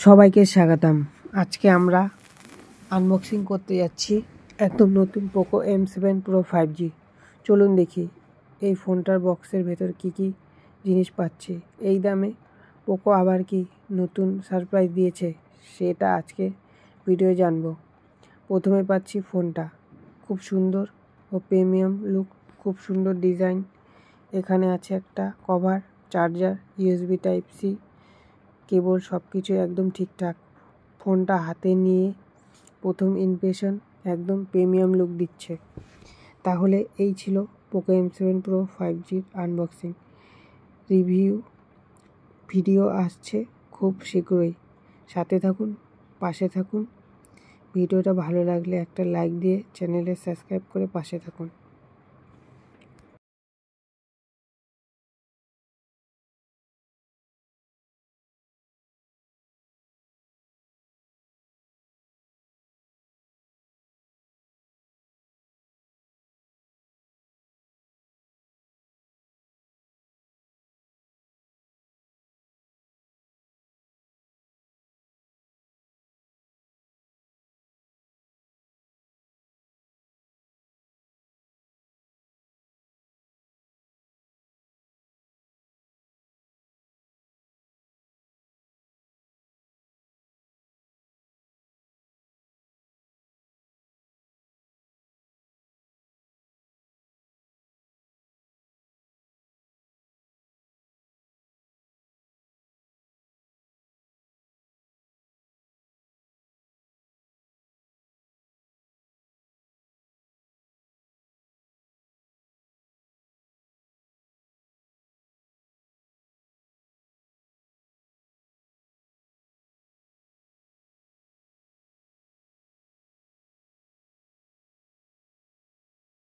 সবাইকে স্বাগতম। আজকে আমরা আনবক্সিং করতে যাচ্ছি একদম নতুন পোকো M7 Pro 5G। চলুন দেখি এই ফোনটার বক্সের ভেতর কি কি জিনিস পাচ্ছি। এই দামে পোকো আবার কি নতুন সারপ্রাইজ দিয়েছে সেটা আজকে ভিডিও জানবো। প্রথমে পাচ্ছি ফোনটা খুব সুন্দর ও প্রিমিয়াম লুক, খুব সুন্দর ডিজাইন। এখানে আছে একটা কভার, চার্জার, USB Type-C, কেবল সব কিছু একদম ঠিকঠাক। ফোনটা হাতে নিয়ে প্রথম ইমপ্রেশন একদম প্রিমিয়াম লুক দিচ্ছে। তাহলে এই ছিল পোকো M7 Pro 5Gর আনবক্সিং। রিভিউ ভিডিও আসছে খুব শীঘ্রই, সাথে থাকুন, পাশে থাকুন। ভিডিওটা ভালো লাগলে একটা লাইক দিয়ে চ্যানেলে সাবস্ক্রাইব করে পাশে থাকুন।